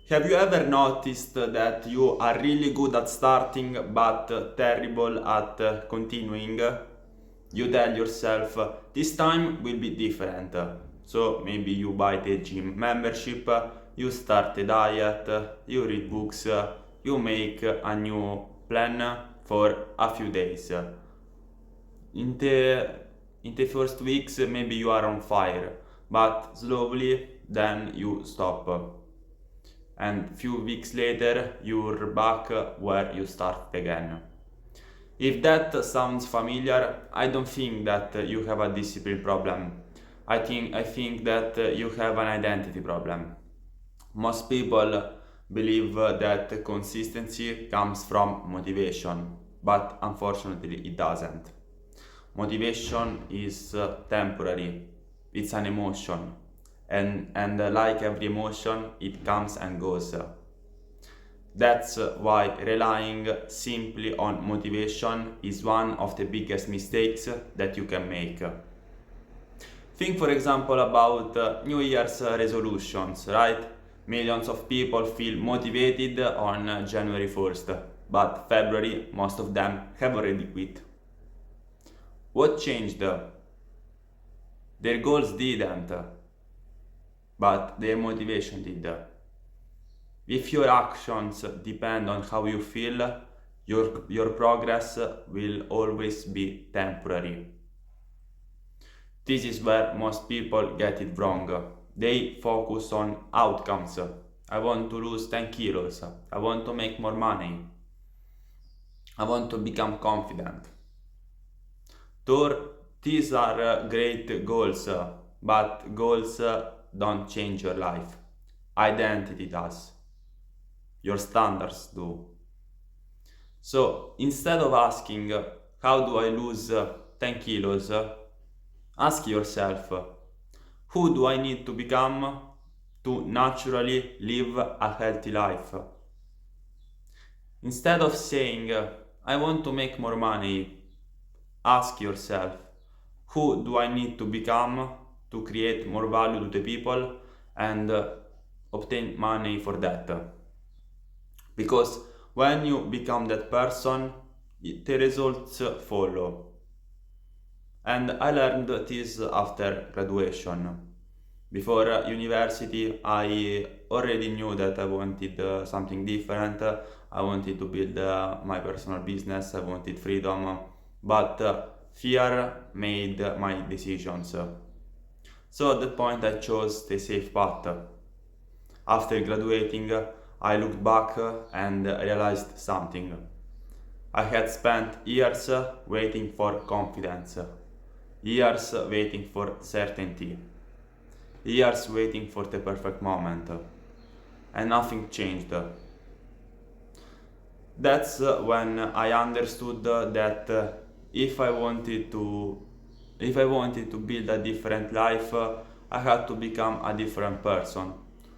Have you ever noticed that you are really good at starting but terrible at continuing? You tell yourself, this time will be different. So maybe you buy the gym membership, you start a diet, you read books, you make a new plan for a few days. In the in the first weeks maybe you are on fire, but slowly then you stop and few weeks later you're back where you started again. If that sounds familiar, I don't think that you have a discipline problem. I think that you have an identity problem. Most people believe that consistency comes from motivation, but unfortunately it doesn't. Motivation is temporary, it's an emotion, and like every emotion, it comes and goes. That's why relying simply on motivation is one of the biggest mistakes that you can make. Think, for example, about New Year's resolutions, right? Millions of people feel motivated on January 1st, but February, most of them have already quit. What changed? Their goals didn't, but their motivation did. If your actions depend on how you feel, your progress will always be temporary. This is where most people get it wrong. They focus on outcomes. I want to lose 10 kilos. I want to make more money. I want to become confident. These are great goals, but goals don't change your life. Identity does. Your standards do. So instead of asking, how do I lose 10 kilos? Ask yourself, who do I need to become to naturally live a healthy life? Instead of saying, I want to make more money, ask yourself, who do I need to become to create more value to the people and obtain money for that? Because when you become that person, the results follow. And I learned this after graduation. Before university, I already knew that I wanted something different. I wanted to build my personal business, I wanted freedom, but fear made my decisions. So at that point, I chose the safe path. After graduating, I looked back and realized something. I had spent years waiting for confidence, years waiting for certainty, years waiting for the perfect moment, and nothing changed. That's when I understood that if I wanted to build a different life, I had to become a different person.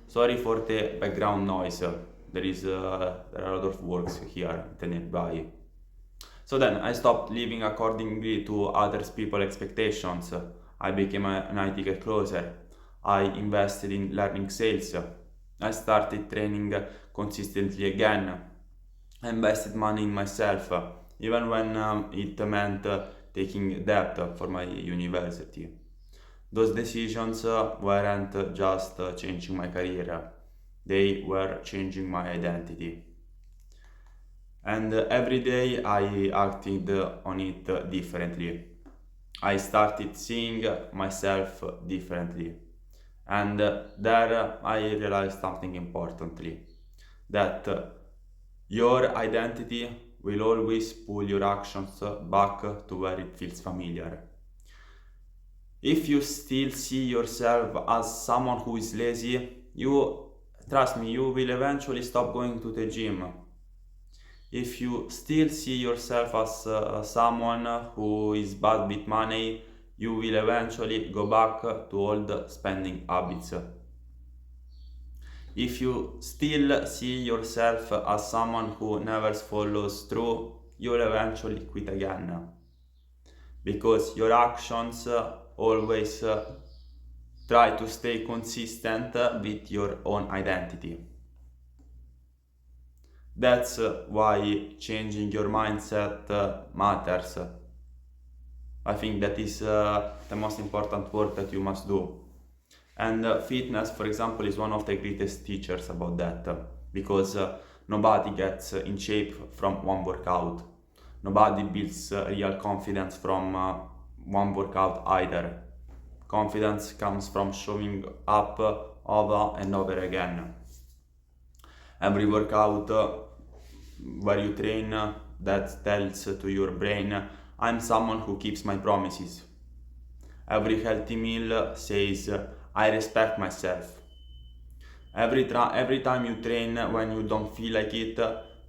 Sorry for the background noise. There are a lot of works here nearby. So then I stopped living accordingly to others people's expectations. I became an IT closer. I invested in learning sales. I started training consistently again. I invested money in myself, even when it meant taking debt for my university. Those decisions weren't just changing my career, they were changing my identity. And every day I acted on it differently. I started seeing myself differently. And there I realized something importantly, that your identity will always pull your actions back to where it feels familiar. If you still see yourself as someone who is lazy, trust me, you will eventually stop going to the gym. If you still see yourself as someone who is bad with money, you will eventually go back to old spending habits. If you still see yourself as someone who never follows through, you'll eventually quit again. Because your actions always try to stay consistent with your own identity. That's why changing your mindset matters. I think that is the most important work that you must do. And fitness, for example, is one of the greatest teachers about that, because nobody gets in shape from one workout. Nobody builds real confidence from one workout either. Confidence comes from showing up over and over again. Every workout where you train, that tells to your brain, I'm someone who keeps my promises. Every healthy meal says, I respect myself. Every time you train when you don't feel like it,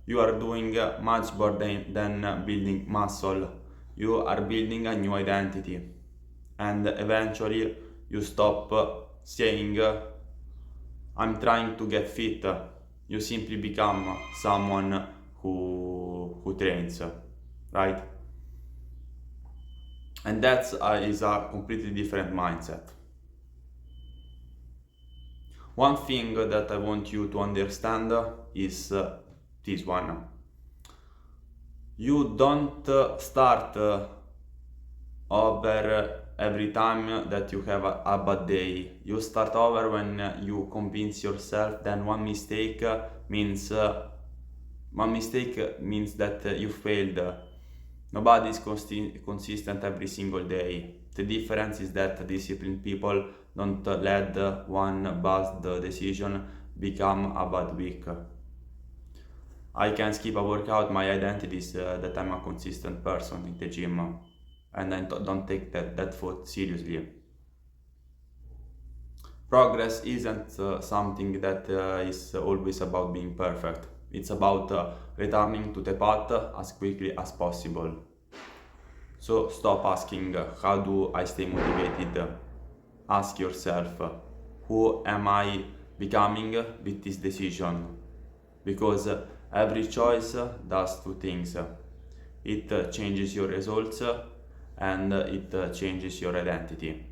you are doing much more than building muscle. You are building a new identity. And eventually you stop saying, I'm trying to get fit. You simply become someone who trains, right? And that is a completely different mindset. One thing that I want you to understand is this one. You don't start over every time that you have a bad day. You start over when you convince yourself that one mistake means that you failed. Nobody is consistent every single day. The difference is that disciplined people don't let one bad decision become a bad week. I can skip a workout, my identity is that I'm a consistent person in the gym, and I don't take that thought seriously. Progress isn't something that is always about being perfect. It's about returning to the path as quickly as possible. So stop asking, how do I stay motivated? Ask yourself, who am I becoming with this decision? Because every choice does two things. It changes your results and it changes your identity.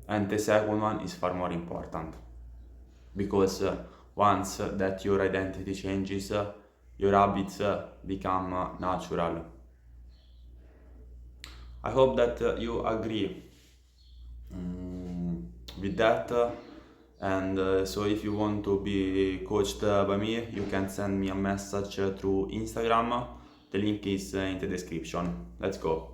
And the second one is far more important, because once that your identity changes, your habits become natural. I hope that you agree with that. And so if you want to be coached by me, you can send me a message through Instagram. The link is in the description. Let's go.